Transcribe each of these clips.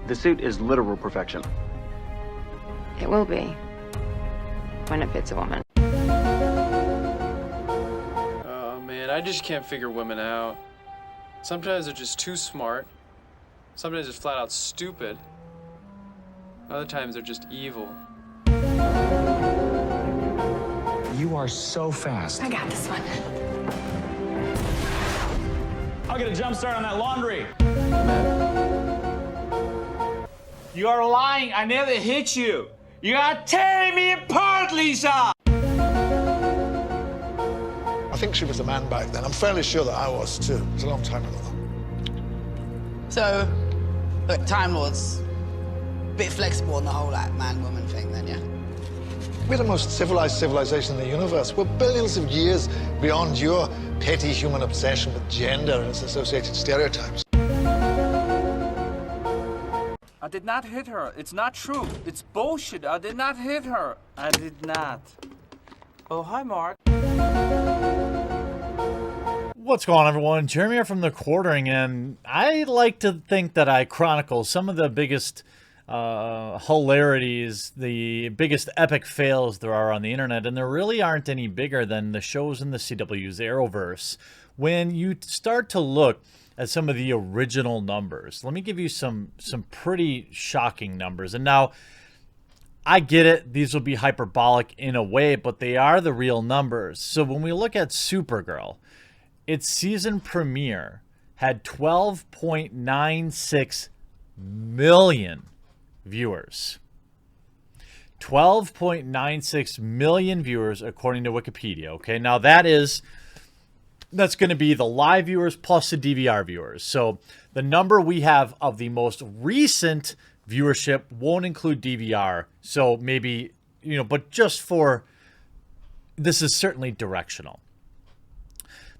The suit is literal perfection. It will be. When it fits a woman. Oh man, I just can't figure women out. Sometimes they're just too smart. Sometimes they're flat out stupid. Other times they're just evil. You are so fast. I got this one. I'll get a jump start on that laundry. You are lying. I never hit you. You are tearing me apart, Lisa! I think she was a man back then. I'm fairly sure that I was too. It was a long time ago. So, look, Time Lord's a bit flexible on the whole like man-woman thing then, yeah? We're the most civilized civilization in the universe. We're billions of years beyond your petty human obsession with gender and its associated stereotypes. I did not hit her. It's not true. It's bullshit. I did not hit her. I did not. Oh, hi, Mark. What's going on, everyone? Jeremy here from The Quartering, and I like to think that I chronicle some of the biggest hilarities, the biggest epic fails there are on the internet, and there really aren't any bigger than the shows in the CW's Arrowverse. When you start to look at some of the original numbers, let me give you some pretty shocking numbers. And now, I get it, these will be hyperbolic in a way, but they are the real numbers. So when we look at Supergirl, its season premiere had 12.96 million viewers. 12.96 million viewers according to Wikipedia. Okay, now that's going to be the live viewers plus the DVR viewers. So the number we have of the most recent viewership won't include DVR. So maybe, but just for, this is certainly directional.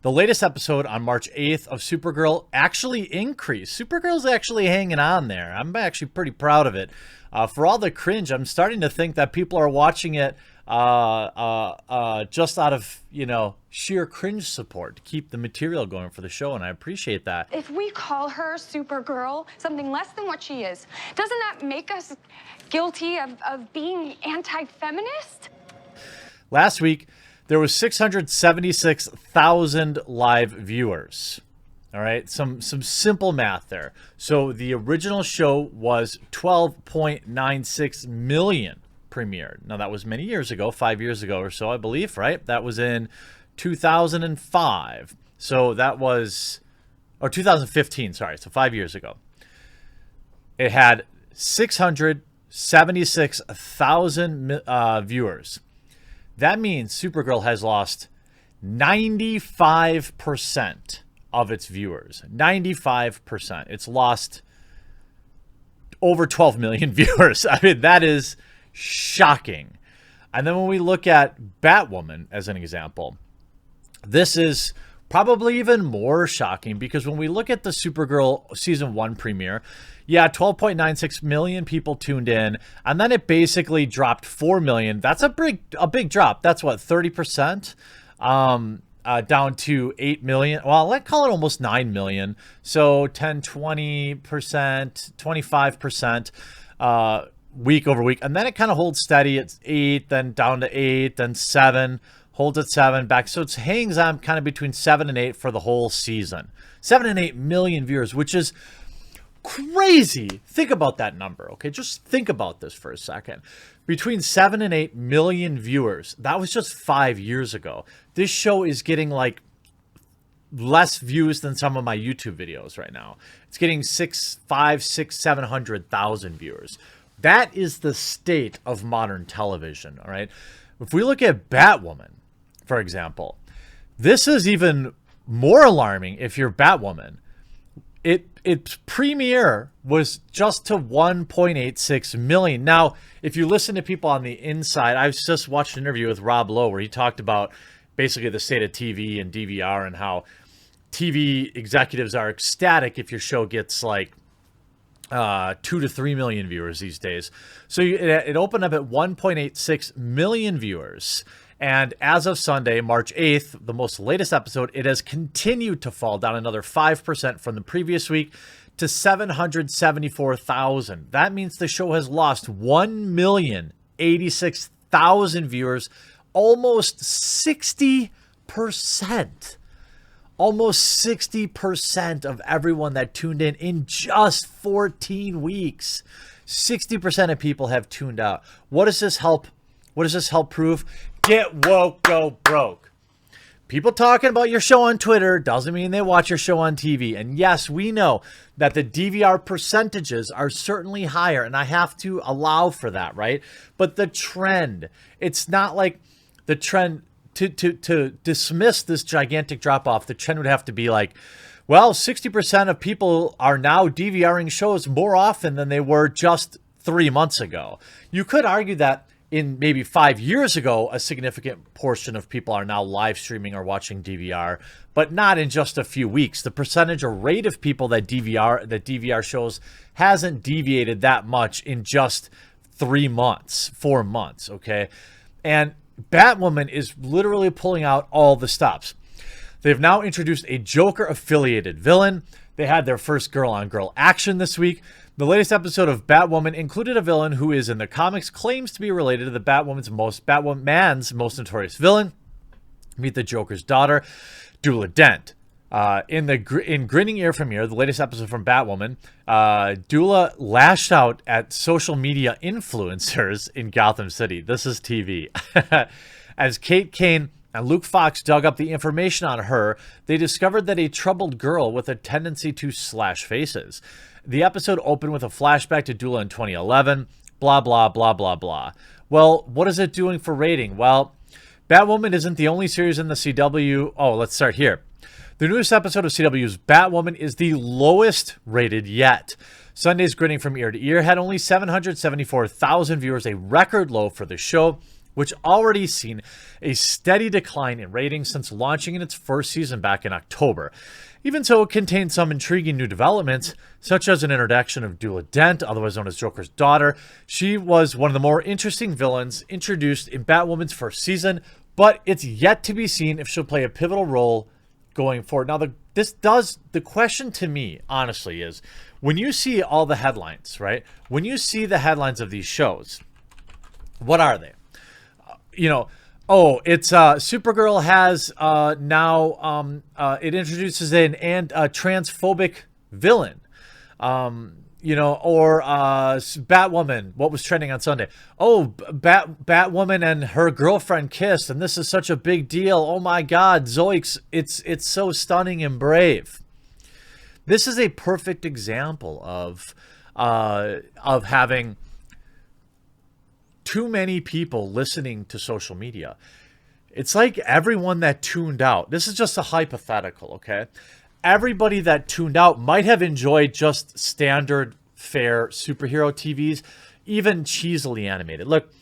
The latest episode on March 8th of Supergirl actually increased. Supergirl's actually hanging on there. I'm actually pretty proud of it. For all the cringe, I'm starting to think that people are watching it just out of, sheer cringe support to keep the material going for the show, and I appreciate that. If we call her Supergirl something less than what she is, doesn't that make us guilty of being anti-feminist? Last week, there was 676,000 live viewers. All right, some simple math there. So the original show was 12.96 million premiered. Now that was many years ago, 5 years ago or so, I believe, right? That was in 2005. So that was, or 2015, sorry, so 5 years ago. It had 676,000 viewers. That means Supergirl has lost 95% of its viewers. 95%. It's lost over 12 million viewers. I mean, that is shocking. And then when we look at Batwoman as an example, this is probably even more shocking because when we look at the Supergirl season 1 premiere, yeah, 12.96 million people tuned in, and then it basically dropped 4 million. That's a big drop. That's what, 30%? Down to 8 million. Well, let's call it almost 9 million. So 10, 20%, 25% week over week. And then it kind of holds steady. It's 8, then down to 8, then 7, holds at 7 back. So it hangs on kind of between 7 and 8 for the whole season. 7 and 8 million viewers, which is crazy. Think about that number, okay? Just think about this for a second. Between 7 and 8 million viewers. That was just 5 years ago. This show is getting like less views than some of my YouTube videos right now. It's getting 700,000 viewers. That is the state of modern television, all right? If we look at Batwoman, for example, this is even more alarming if you're Batwoman. Its premiere was just to 1.86 million. Now, if you listen to people on the inside, I just watched an interview with Rob Lowe where he talked about basically the state of TV and DVR and how TV executives are ecstatic if your show gets like 2 to 3 million viewers these days. So it opened up at 1.86 million viewers. And as of Sunday, March 8th, the most latest episode, it has continued to fall down another 5% from the previous week to 774,000. That means the show has lost 1,086,000 viewers, almost 60%. Almost 60% of everyone that tuned in just 14 weeks. 60% of people have tuned out. What does this help? What does this help prove? Get woke, go broke. People talking about your show on Twitter doesn't mean they watch your show on TV. And yes, we know that the DVR percentages are certainly higher, and I have to allow for that, right? But the trend, it's not like the trend. To dismiss this gigantic drop-off, the trend would have to be like, well, 60% of people are now DVRing shows more often than they were just 3 months ago. You could argue that in maybe 5 years ago, a significant portion of people are now live streaming or watching DVR, but not in just a few weeks. The percentage or rate of people that DVR shows hasn't deviated that much in just 3 months, 4 months, okay? And Batwoman is literally pulling out all the stops. They've now introduced a Joker-affiliated villain. They had their first girl-on-girl action this week. The latest episode of Batwoman included a villain who is in the comics claims to be related to the Batwoman's most notorious villain. Meet the Joker's daughter, Dula Dent. In Grinning Ear from Ear, the latest episode from Batwoman, Dula lashed out at social media influencers in Gotham City. This is TV. As Kate Kane and Luke Fox dug up the information on her, they discovered that a troubled girl with a tendency to slash faces. The episode opened with a flashback to Dula in 2011. Blah, blah, blah, blah, blah. Well, what is it doing for rating? Well, Batwoman isn't the only series in the CW. Oh, let's start here. The newest episode of CW's Batwoman is the lowest rated yet. Sunday's Grinning from Ear to Ear had only 774,000 viewers, a record low for the show, which already seen a steady decline in ratings since launching in its first season back in October. Even so, it contained some intriguing new developments, such as an introduction of Dula Dent, otherwise known as Joker's daughter. She was one of the more interesting villains introduced in Batwoman's first season, but it's yet to be seen if she'll play a pivotal role going forward. Now, the question to me, honestly, is when you see all the headlines, right? When you see the headlines of these shows, what are they? It's Supergirl has it introduces a transphobic villain. Or Batwoman, what was trending on Sunday? Oh, Batwoman and her girlfriend kissed, and this is such a big deal. Oh my God, Zoiks, it's so stunning and brave. This is a perfect example of having too many people listening to social media. It's like everyone that tuned out. This is just a hypothetical, okay? Everybody that tuned out might have enjoyed just standard fare superhero TVs, even cheesily animated. Look,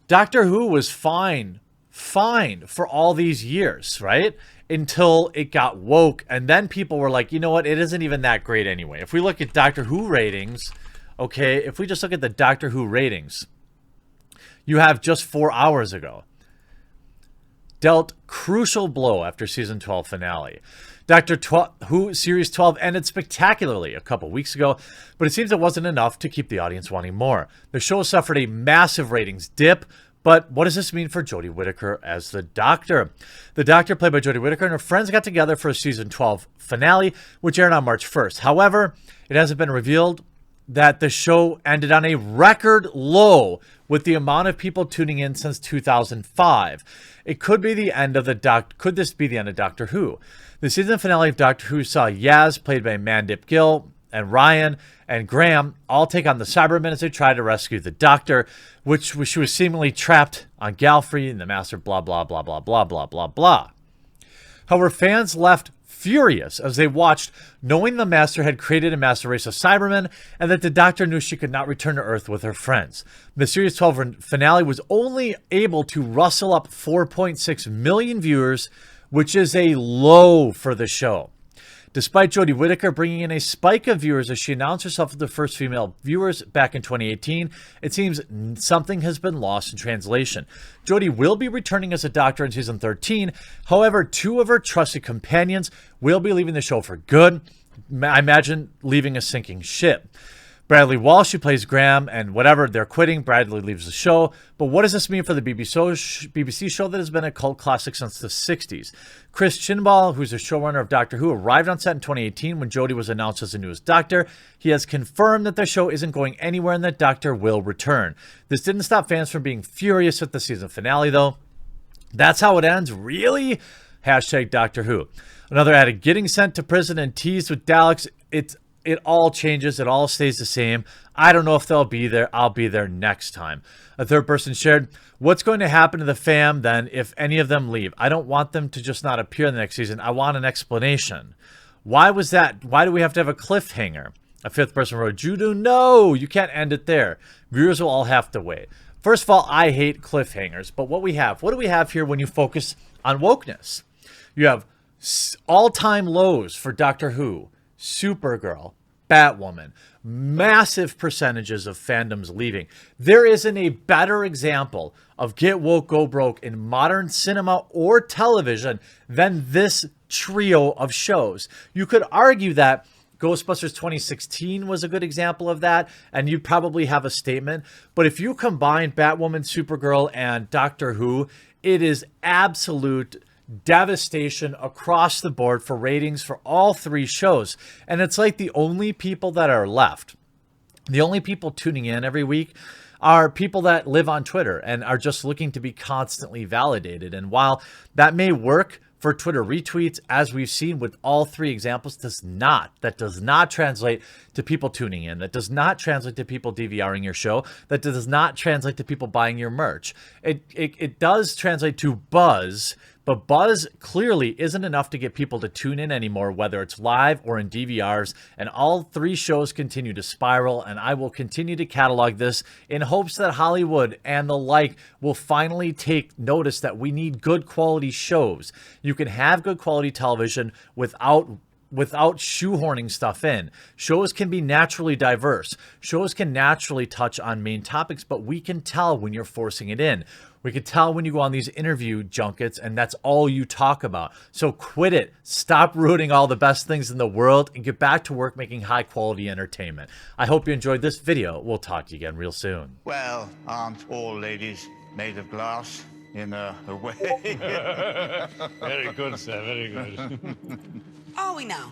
Doctor Who was fine for all these years, right? Until it got woke, and then people were like, you know what? It isn't even that great anyway. If we look at Doctor Who ratings, okay, if we just look at the Doctor Who ratings, you have just 4 hours ago dealt crucial blow after season 12 finale. Doctor Who Series 12 ended spectacularly a couple weeks ago, but it seems it wasn't enough to keep the audience wanting more. The show suffered a massive ratings dip, but what does this mean for Jodie Whittaker as the Doctor? The Doctor, played by Jodie Whittaker, and her friends got together for a season 12 finale, which aired on March 1st. However, it hasn't been revealed that the show ended on a record low with the amount of people tuning in since 2005. It could be the end of Could this be the end of Doctor Who? The season finale of Doctor Who saw Yaz, played by Mandip Gill, and Ryan and Graham all take on the Cybermen as they try to rescue the Doctor, which she was seemingly trapped on Gallifrey and the Master blah, blah, blah, blah, blah, blah, blah, blah. However, fans left furious as they watched, knowing the Master had created a master race of Cybermen and that the Doctor knew she could not return to Earth with her friends. The Series 12 finale was only able to rustle up 4.6 million viewers, which is a low for the show. Despite Jodie Whittaker bringing in a spike of viewers as she announced herself as the first female viewers back in 2018, it seems something has been lost in translation. Jodie will be returning as a Doctor in season 13. However, 2 of her trusted companions will be leaving the show for good. I imagine leaving a sinking ship. Bradley Walsh, who plays Graham, and whatever, they're quitting. Bradley leaves the show. But what does this mean for the BBC show that has been a cult classic since the 60s? Chris Chinball, who's the showrunner of Doctor Who, arrived on set in 2018 when Jodie was announced as the newest Doctor. He has confirmed that the show isn't going anywhere and that Doctor will return. This didn't stop fans from being furious at the season finale, though. That's how it ends? Really? Hashtag Doctor Who. Another added, getting sent to prison and teased with Daleks. It all changes. It all stays the same. I don't know if they'll be there. I'll be there next time. A third person shared, what's going to happen to the fam then if any of them leave? I don't want them to just not appear in the next season. I want an explanation. Why was that? Why do we have to have a cliffhanger? A fifth person wrote, Judo, no, you can't end it there. Viewers will all have to wait. First of all, I hate cliffhangers. But what do we have here when you focus on wokeness? You have all-time lows for Doctor Who, Supergirl, Batwoman, massive percentages of fandoms leaving. There isn't a better example of get woke, go broke in modern cinema or television than this trio of shows. You could argue that Ghostbusters 2016 was a good example of that, and you'd probably have a statement. But if you combine Batwoman, Supergirl, and Doctor Who, it is absolute devastation across the board for ratings for all three shows. And it's like the only people that are left, the only people tuning in every week are people that live on Twitter and are just looking to be constantly validated. And while that may work for Twitter retweets, as we've seen with all three examples, that does not translate to people tuning in. That does not translate to people DVRing your show. That does not translate to people buying your merch. It does translate to buzz, but buzz clearly isn't enough to get people to tune in anymore, whether it's live or in DVRs. And all three shows continue to spiral, and I will continue to catalog this in hopes that Hollywood and the like will finally take notice that we need good quality shows. You can have good quality television without shoehorning stuff in. Shows can be naturally diverse. Shows can naturally touch on main topics, but we can tell when you're forcing it in. We can tell when you go on these interview junkets and that's all you talk about. So quit it. Stop ruining all the best things in the world and get back to work making high quality entertainment. I hope you enjoyed this video. We'll talk to you again real soon. Well, aren't all ladies made of glass in a way? Very good, sir. Very good. Are we now?